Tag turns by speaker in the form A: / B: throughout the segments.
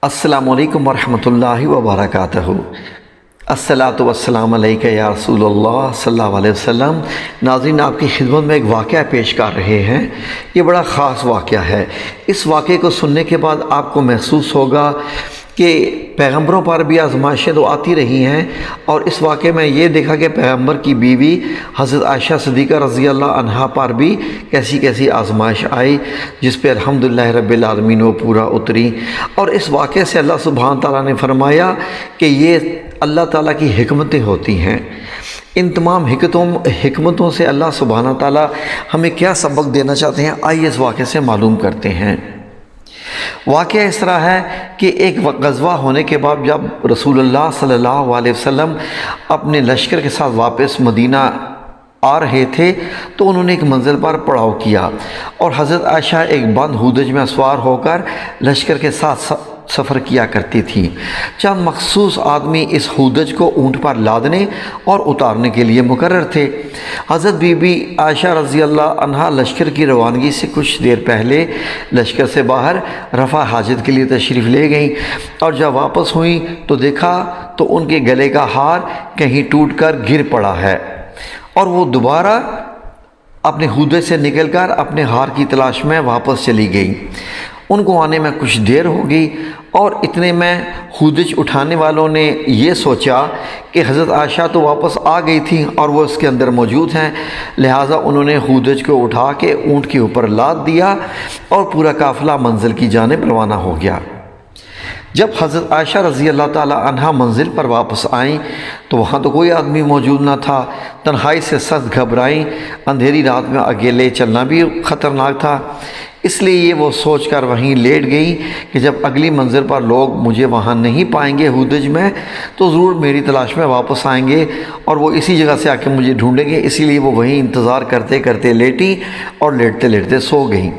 A: السلام علیکم ورحمۃ اللہ وبرکاتہ۔ الصلاۃ والسلام علیکہ یا رسول اللہ صلی اللہ علیہ وسلم۔ ناظرین، آپ کی خدمت میں ایک واقعہ پیش کر رہے ہیں۔ یہ بڑا خاص واقعہ ہے۔ اس واقعے کو سننے کے بعد آپ کو محسوس ہوگا کہ پیغمبروں پر بھی آزمائشیں تو آتی رہی ہیں، اور اس واقعے میں یہ دیکھا کہ پیغمبر کی بیوی حضرت عائشہ صدیقہ رضی اللہ عنہا پر بھی کیسی کیسی آزمائش آئی، جس پہ الحمدللہ رب العالمین وہ پورا اتری۔ اور اس واقعے سے اللہ سبحانہ تعالیٰ نے فرمایا کہ یہ اللہ تعالیٰ کی حکمتیں ہوتی ہیں۔ ان تمام حکمتوں سے اللہ سبحانہ تعالیٰ ہمیں کیا سبق دینا چاہتے ہیں، آئیے اس واقعے سے معلوم کرتے ہیں۔ واقعہ اس طرح ہے کہ ایک غزوہ ہونے کے بعد جب رسول اللہ صلی اللہ علیہ وسلم اپنے لشکر کے ساتھ واپس مدینہ آ رہے تھے تو انہوں نے ایک منزل پر پڑاؤ کیا، اور حضرت عائشہ ایک بند ہودج میں سوار ہو کر لشکر کے ساتھ سفر کیا کرتی تھی۔ چند مخصوص آدمی اس ہودج کو اونٹ پر لادنے اور اتارنے کے لیے مقرر تھے۔ حضرت بی بی عائشہ رضی اللہ عنہا لشکر کی روانگی سے کچھ دیر پہلے لشکر سے باہر رفع حاجت کے لیے تشریف لے گئیں، اور جب واپس ہوئیں تو دیکھا تو ان کے گلے کا ہار کہیں ٹوٹ کر گر پڑا ہے، اور وہ دوبارہ اپنے ہودج سے نکل کر اپنے ہار کی تلاش میں واپس چلی گئیں۔ ان کو آنے میں کچھ دیر ہو گئی، اور اتنے میں ہودج اٹھانے والوں نے یہ سوچا کہ حضرت عائشہ تو واپس آ گئی تھیں اور وہ اس کے اندر موجود ہیں، لہٰذا انہوں نے ہودج کو اٹھا کے اونٹ کے اوپر لاد دیا اور پورا قافلہ منزل کی جانب روانہ ہو گیا۔ جب حضرت عائشہ رضی اللہ تعالیٰ عنہا منزل پر واپس آئیں تو وہاں تو کوئی آدمی موجود نہ تھا۔ تنہائی سے سخت گھبرائیں، اندھیری رات میں اکیلے چلنا بھی خطرناک تھا، اس لیے یہ وہ سوچ کر وہیں لیٹ گئی کہ جب اگلی منزل پر لوگ مجھے وہاں نہیں پائیں گے ہودج میں تو ضرور میری تلاش میں واپس آئیں گے، اور وہ اسی جگہ سے آ کے مجھے ڈھونڈیں گے، اسی لیے وہ وہیں انتظار کرتے کرتے لیٹی اور لیٹتے لیٹتے سو گئیں۔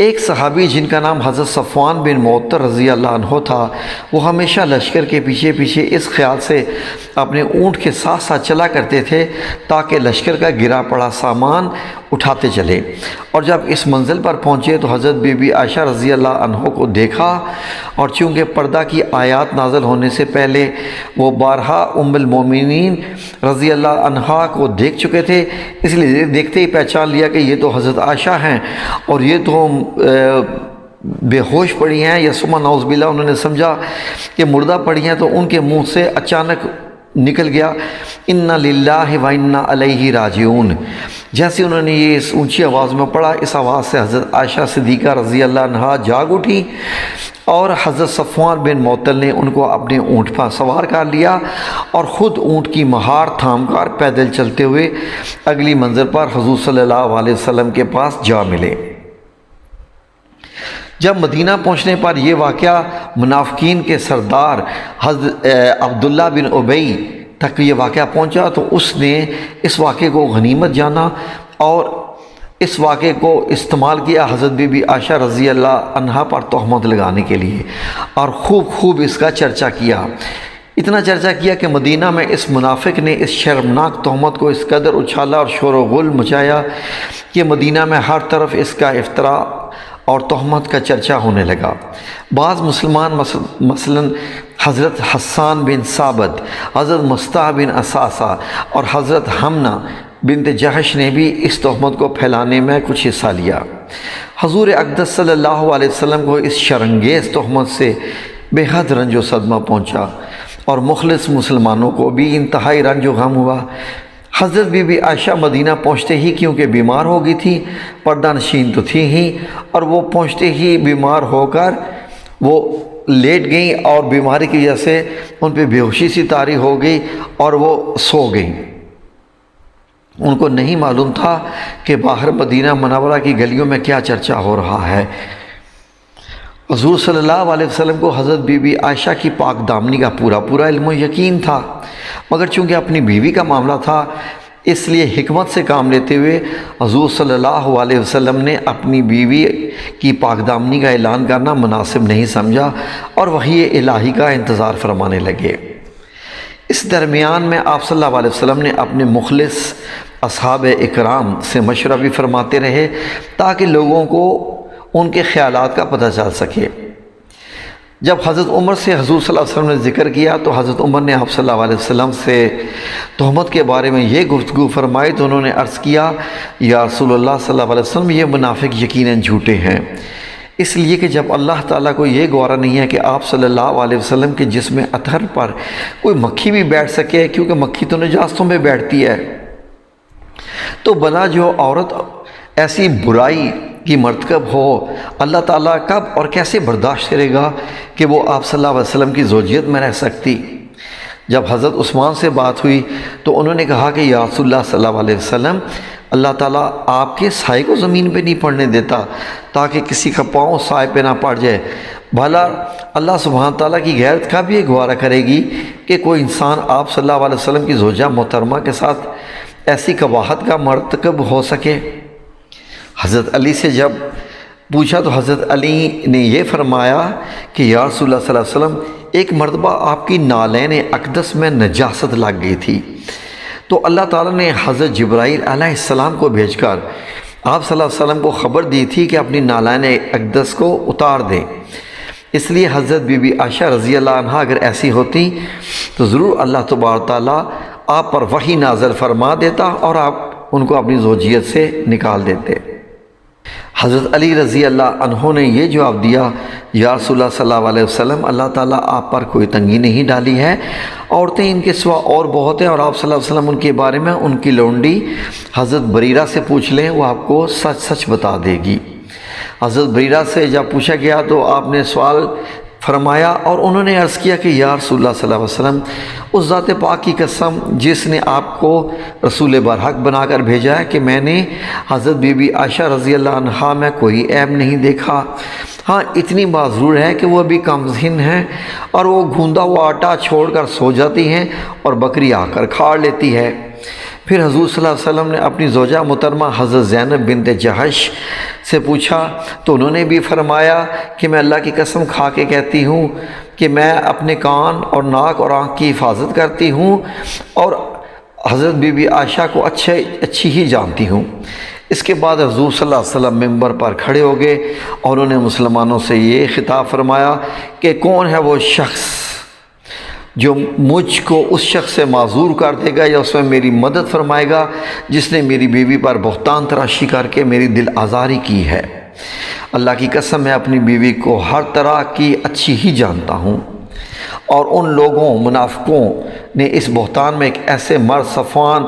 A: ایک صحابی جن کا نام حضرت صفوان بن معطل رضی اللہ عنہ تھا، وہ ہمیشہ لشکر کے پیچھے پیچھے اس خیال سے اپنے اونٹ کے ساتھ ساتھ چلا کرتے تھے تاکہ لشکر کا گرا پڑا سامان اٹھاتے چلے، اور جب اس منزل پر پہنچے تو حضرت بی بی عائشہ رضی اللہ عنہ کو دیکھا، اور چونکہ پردہ کی آیات نازل ہونے سے پہلے وہ بارہا ام المومنین رضی اللہ عنہا کو دیکھ چکے تھے، اس لیے دیکھتے ہی پہچان لیا کہ یہ تو حضرت عائشہ ہیں، اور یہ تو بے ہوش پڑی ہیں، یا ثم نعوذ باللہ انہوں نے سمجھا کہ مردہ پڑی ہیں، تو ان کے منہ سے اچانک نکل گیا انا للہ و انا الیہ راجعون۔ جیسے انہوں نے یہ اس اونچی آواز میں پڑھا، اس آواز سے حضرت عائشہ صدیقہ رضی اللہ عنہا جاگ اٹھی، اور حضرت صفوان بن معطل نے ان کو اپنے اونٹ پر سوار کر لیا اور خود اونٹ کی مہار تھام کر پیدل چلتے ہوئے اگلی منزل پر حضور صلی اللہ علیہ وسلم کے پاس جا ملے۔ جب مدینہ پہنچنے پر یہ واقعہ منافقین کے سردار حضرت عبداللہ بن ابی تک یہ واقعہ پہنچا تو اس نے اس واقعے کو غنیمت جانا اور اس واقعے کو استعمال کیا حضرت بی بی عائشہ رضی اللہ عنہا پر تہمت لگانے کے لیے، اور خوب اس کا چرچا کیا۔ اتنا چرچا کیا کہ مدینہ میں اس منافق نے اس شرمناک تہمت کو اس قدر اچھالا اور شور و غل مچایا کہ مدینہ میں ہر طرف اس کا افتراء اور تہمت کا چرچا ہونے لگا۔ بعض مسلمان مثلا حضرت حسان بن ثابت، حضرت مصطح بن اساسہ اور حضرت حمنہ بنت جہش نے بھی اس تہمت کو پھیلانے میں کچھ حصہ لیا۔ حضور اقدس صلی اللہ علیہ وسلم کو اس شرمگیز تہمت سے بے حد رنج و صدمہ پہنچا، اور مخلص مسلمانوں کو بھی انتہائی رنج و غم ہوا۔ حضرت بی بی عائشہ مدینہ پہنچتے ہی کیونکہ بیمار ہو گئی تھی، پردہ نشین تو تھی ہی، اور وہ پہنچتے ہی بیمار ہو کر وہ لیٹ گئیں، اور بیماری کی وجہ سے ان پہ بے ہوشی سی طاری ہو گئی اور وہ سو گئیں۔ ان کو نہیں معلوم تھا کہ باہر مدینہ منورہ کی گلیوں میں کیا چرچا ہو رہا ہے۔ حضور صلی اللہ علیہ وسلم کو حضرت بی بی عائشہ کی پاک دامنی کا پورا علم و یقین تھا، مگر چونکہ اپنی بیوی کا معاملہ تھا اس لیے حکمت سے کام لیتے ہوئے حضور صلی اللہ علیہ وسلم نے اپنی بیوی کی پاک دامنی کا اعلان کرنا مناسب نہیں سمجھا، اور وحی الہی کا انتظار فرمانے لگے۔ اس درمیان میں آپ صلی اللہ علیہ وسلم نے اپنے مخلص اصحاب اکرام سے مشورہ بھی فرماتے رہے تاکہ لوگوں کو ان کے خیالات کا پتہ چل سکے۔ جب حضرت عمر سے حضور صلی اللہ علیہ وسلم نے ذکر کیا تو حضرت عمر نے آپ صلی اللہ علیہ وسلم سے تہمت کے بارے میں یہ گفتگو فرمائی تو انہوں نے عرض کیا یا رسول اللہ صلی اللہ علیہ وسلم یہ منافق یقیناً جھوٹے ہیں، اس لیے کہ جب اللہ تعالیٰ کو یہ گوارا نہیں ہے کہ آپ صلی اللہ علیہ وسلم کے جسم اطہر پر کوئی مکھی بھی بیٹھ سکے، کیونکہ مکھی تو نجاستوں میں بیٹھتی ہے، تو بلا جو عورت ایسی برائی کی مرتکب ہو، اللہ تعالیٰ کب اور کیسے برداشت کرے گا کہ وہ آپ صلی اللہ علیہ وسلم کی زوجیت میں رہ سکتی۔ جب حضرت عثمان سے بات ہوئی تو انہوں نے کہا کہ یا رسول اللہ صلی اللہ علیہ وسلم، اللہ تعالیٰ آپ کے سائے کو زمین پہ نہیں پڑنے دیتا تاکہ کسی کا پاؤں سائے پہ نہ پڑ جائے، بھلا اللہ سبحانہ تعالیٰ کی غیرت کا بھی یہ گوارا کرے گی کہ کوئی انسان آپ صلی اللہ علیہ وسلم کی زوجہ محترمہ کے ساتھ ایسی قباحت کا مرتکب ہو سکے؟ حضرت علی سے جب پوچھا تو حضرت علی نے یہ فرمایا کہ یا رسول اللہ صلی اللہ علیہ وسلم، ایک مرتبہ آپ کی نالین اقدس میں نجاست لگ گئی تھی، تو اللہ تعالیٰ نے حضرت جبرائیل علیہ السلام کو بھیج کر آپ صلی اللہ علیہ وسلم کو خبر دی تھی کہ اپنی نالین اقدس کو اتار دیں۔ اس لیے حضرت بی بی عائشہ رضی اللہ عنہا اگر ایسی ہوتی تو ضرور اللہ تبارک تعالیٰ آپ پر وحی نازل فرما دیتا اور آپ ان کو اپنی زوجیت سے نکال دیتے۔ حضرت علی رضی اللہ عنہ نے یہ جواب دیا، یا رسول اللہ صلی اللہ علیہ وسلم، اللہ تعالیٰ آپ پر کوئی تنگی نہیں ڈالی ہے، عورتیں ان کے سوا اور بہت ہیں، اور آپ صلی اللہ علیہ وسلم ان کے بارے میں ان کی لونڈی حضرت بریرہ سے پوچھ لیں، وہ آپ کو سچ سچ بتا دے گی۔ حضرت بریرہ سے جب پوچھا گیا تو آپ نے سوال فرمایا اور انہوں نے عرض کیا کہ یا رسول اللہ صلی اللہ علیہ وسلم، اس ذات پاک کی قسم جس نے آپ کو رسول برحق بنا کر بھیجا ہے کہ میں نے حضرت بی بی عائشہ رضی اللہ عنہا میں کوئی عیب نہیں دیکھا، ہاں اتنی بات ضرور ہے کہ وہ ابھی کم ذہن ہیں اور وہ گھوندا ہوا آٹا چھوڑ کر سو جاتی ہیں اور بکری آ کر کھاڑ لیتی ہے۔ پھر حضور صلی اللہ علیہ وسلم نے اپنی زوجہ محترمہ حضرت زینب بنت جہش سے پوچھا تو انہوں نے بھی فرمایا کہ میں اللہ کی قسم کھا کے کہتی ہوں کہ میں اپنے کان اور ناک اور آنکھ کی حفاظت کرتی ہوں اور حضرت بی بی عائشہ کو اچھی ہی جانتی ہوں۔ اس کے بعد حضور صلی اللہ علیہ وسلم ممبر پر کھڑے ہو گئے اور انہوں نے مسلمانوں سے یہ خطاب فرمایا کہ کون ہے وہ شخص جو مجھ کو اس شخص سے معذور کر دے گا یا اس میں میری مدد فرمائے گا جس نے میری بیوی پر بہتان تراشی کر کے میری دل آزاری کی ہے۔ اللہ کی قسم میں اپنی بیوی کو ہر طرح کی اچھی ہی جانتا ہوں، اور ان لوگوں منافقوں نے اس بہتان میں ایک ایسے مرد صفوان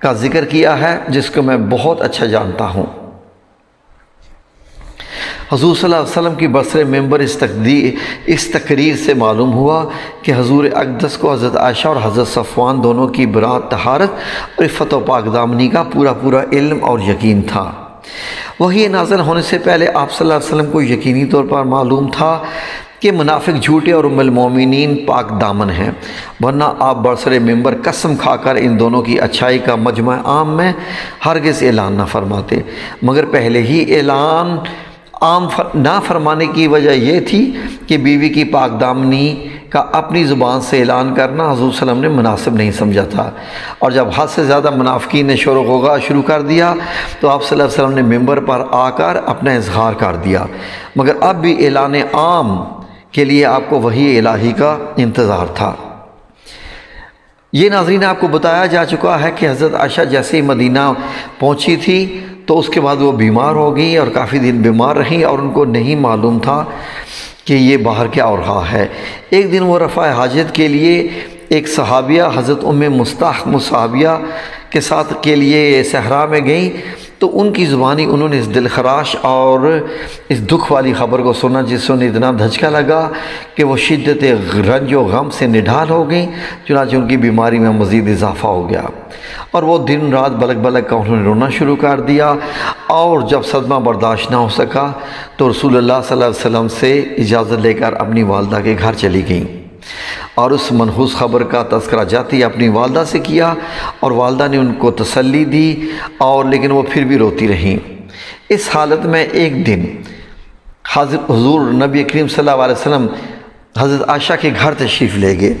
A: کا ذکر کیا ہے جس کو میں بہت اچھا جانتا ہوں۔ حضور صلی اللہ علیہ وسلم کی برسر ممبر اس تقریر سے معلوم ہوا کہ حضور اقدس کو حضرت عائشہ اور حضرت صفوان دونوں کی برات طہارت اور عفت و پاک دامنی کا پورا علم اور یقین تھا۔ وحی نازل ہونے سے پہلے آپ صلی اللہ علیہ وسلم کو یقینی طور پر معلوم تھا کہ منافق جھوٹے اور ام المومنین پاک دامن ہیں، ورنہ آپ برسر ممبر قسم کھا کر ان دونوں کی اچھائی کا مجمع عام میں ہرگز اعلان نہ فرماتے، مگر پہلے ہی اعلان عام نہ فرمانے کی وجہ یہ تھی کہ بیوی کی پاک دامنی کا اپنی زبان سے اعلان کرنا حضور صلی اللہ علیہ وسلم نے مناسب نہیں سمجھا تھا، اور جب حد سے زیادہ منافقین نے شور و غوغا شروع کر دیا تو آپ صلی اللہ علیہ وسلم نے ممبر پر آ کر اپنا اظہار کر دیا، مگر اب بھی اعلان عام کے لیے آپ کو وحی الہی کا انتظار تھا۔ یہ ناظرین آپ کو بتایا جا چکا ہے کہ حضرت عائشہ جیسے ہی مدینہ پہنچی تھی تو اس کے بعد وہ بیمار ہو گئی اور کافی دن بیمار رہیں اور ان کو نہیں معلوم تھا کہ یہ باہر کیا ہو رہا ہے۔ ایک دن وہ رفع حاجت کے لیے ایک صحابیہ حضرت ام مستح صحابیہ کے ساتھ کے لیے صحرا میں گئیں تو ان کی زبانی انہوں نے اس دل خراش اور اس دکھ والی خبر کو سنا جس سے انہیں اتنا دھچکا لگا کہ وہ شدت رنج و غم سے نڈھال ہو گئیں، چنانچہ ان کی بیماری میں مزید اضافہ ہو گیا اور وہ دن رات بلک بلک کا انہوں نے رونا شروع کر دیا، اور جب صدمہ برداشت نہ ہو سکا تو رسول اللہ صلی اللہ علیہ وسلم سے اجازت لے کر اپنی والدہ کے گھر چلی گئیں اور اس منحوس خبر کا تذکرہ جاتی اپنی والدہ سے کیا، اور والدہ نے ان کو تسلی دی اور لیکن وہ پھر بھی روتی رہیں۔ اس حالت میں ایک دن حضور نبی کریم صلی اللہ علیہ وسلم حضرت عائشہ کے گھر تشریف لے گئے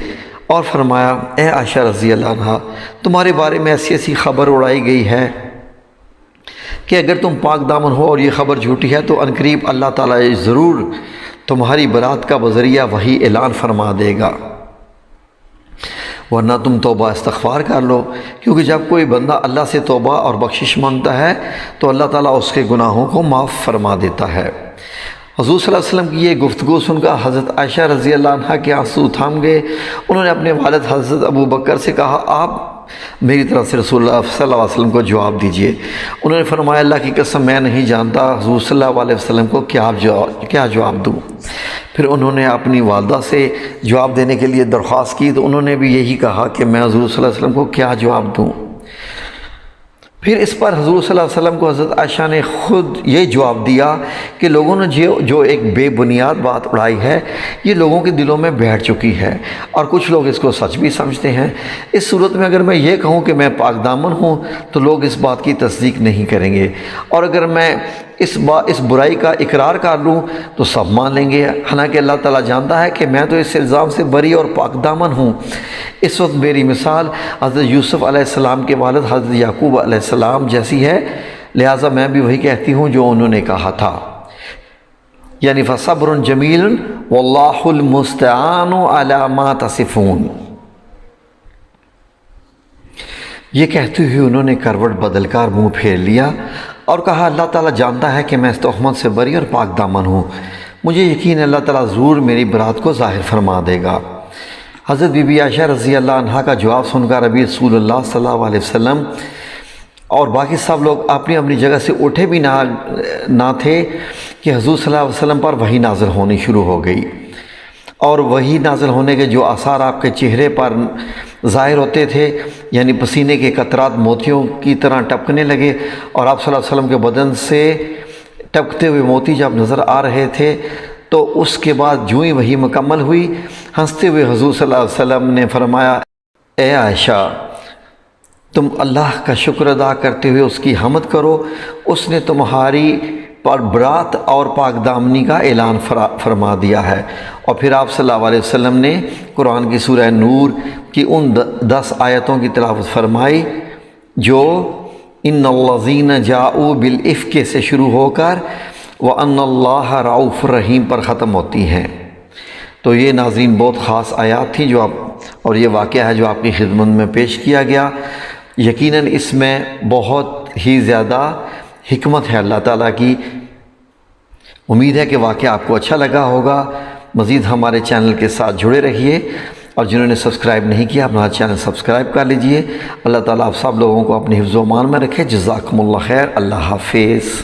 A: اور فرمایا، اے عائشہ رضی اللہ عنہا، تمہارے بارے میں ایسی خبر اڑائی گئی ہے کہ اگر تم پاک دامن ہو اور یہ خبر جھوٹی ہے تو عنقریب اللہ تعالیٰ ضرور تمہاری برات کا بذریعہ وہی اعلان فرما دے گا، ورنہ تم توبہ استغفار کر لو، کیونکہ جب کوئی بندہ اللہ سے توبہ اور بخشش مانگتا ہے تو اللہ تعالیٰ اس کے گناہوں کو معاف فرما دیتا ہے۔ حضور صلی اللہ علیہ وسلم کی یہ گفتگو سن کر حضرت عائشہ رضی اللہ عنہ کے آنسو تھام گئے۔ انہوں نے اپنے والد حضرت ابو بکر سے کہا، آپ میری طرف سے رسول اللہ صلی اللہ علیہ وسلم کو جواب دیجئے۔ انہوں نے فرمایا، اللہ کی قسم میں نہیں جانتا حضور صلی اللہ علیہ وسلم کو کیا جواب دوں۔ پھر انہوں نے اپنی والدہ سے جواب دینے کے لیے درخواست کی تو انہوں نے بھی یہی کہا کہ میں حضور صلی اللہ علیہ وسلم کو کیا جواب دوں۔ پھر اس پر حضور صلی اللہ علیہ وسلم کو حضرت عائشہ نے خود یہ جواب دیا کہ لوگوں نے جو ایک بے بنیاد بات اڑائی ہے، یہ لوگوں کے دلوں میں بیٹھ چکی ہے اور کچھ لوگ اس کو سچ بھی سمجھتے ہیں۔ اس صورت میں اگر میں یہ کہوں کہ میں پاک دامن ہوں تو لوگ اس بات کی تصدیق نہیں کریں گے، اور اگر میں اس برائی کا اقرار کر لوں تو سب مان لیں گے، حالانکہ اللہ تعالیٰ جانتا ہے کہ میں تو اس الزام سے بری اور پاک دامن ہوں۔ اس وقت میری مثال حضرت یوسف علیہ السلام کے والد حضرت یعقوب علیہ السلام جیسی ہے، لہٰذا میں بھی وہی کہتی ہوں جو انہوں نے کہا تھا، یعنی فصبر جمیل واللہ المستعان علی ما تصفون۔ یہ کہتے ہوئے انہوں نے کروٹ بدل کر منہ پھیر لیا اور کہا، اللہ تعالیٰ جانتا ہے کہ میں اس تہمت سے بری اور پاک دامن ہوں، مجھے یقین ہے اللہ تعالیٰ ضرور میری برات کو ظاہر فرما دے گا۔ حضرت بی بی عائشہ رضی اللہ عنہ کا جواب سن کر ابھی رسول اللہ صلی اللہ علیہ وسلم اور باقی سب لوگ اپنی اپنی جگہ سے اٹھے بھی نہ تھے کہ حضور صلی اللہ علیہ وسلم پر وحی نازل ہونی شروع ہو گئی، اور وحی نازل ہونے کے جو آثار آپ کے چہرے پر ظاہر ہوتے تھے، یعنی پسینے کے قطرات موتیوں کی طرح ٹپکنے لگے، اور آپ صلی اللہ علیہ وسلم کے بدن سے ٹپکتے ہوئے موتی جب نظر آ رہے تھے تو اس کے بعد جو ہی وحی مکمل ہوئی، ہنستے ہوئے حضور صلی اللہ علیہ وسلم نے فرمایا، اے عائشہ، تم اللہ کا شکر ادا کرتے ہوئے اس کی حمد کرو، اس نے تمہاری پر برات اور پاک دامنی کا اعلان فرما دیا ہے۔ اور پھر آپ صلی اللہ علیہ وسلم نے قرآن کی سورہ نور کی ان 10 آیتوں کی تلاوت فرمائی جو ان الذین جاؤوا بالافک سے شروع ہو کر وان اللہ رؤوف رحیم پر ختم ہوتی ہیں۔ تو یہ ناظرین بہت خاص آیات تھیں اور یہ واقعہ ہے جو آپ کی خدمت میں پیش کیا گیا۔ یقیناً اس میں بہت ہی زیادہ حکمت ہے اللہ تعالیٰ کی۔ امید ہے کہ واقعہ آپ کو اچھا لگا ہوگا۔ مزید ہمارے چینل کے ساتھ جڑے رہیے، اور جنہوں نے سبسکرائب نہیں کیا ہمارا چینل سبسکرائب کر لیجئے۔ اللہ تعالیٰ آپ سب لوگوں کو اپنے حفظ و امان میں رکھے۔ جزاکم اللہ خیر۔ اللہ حافظ۔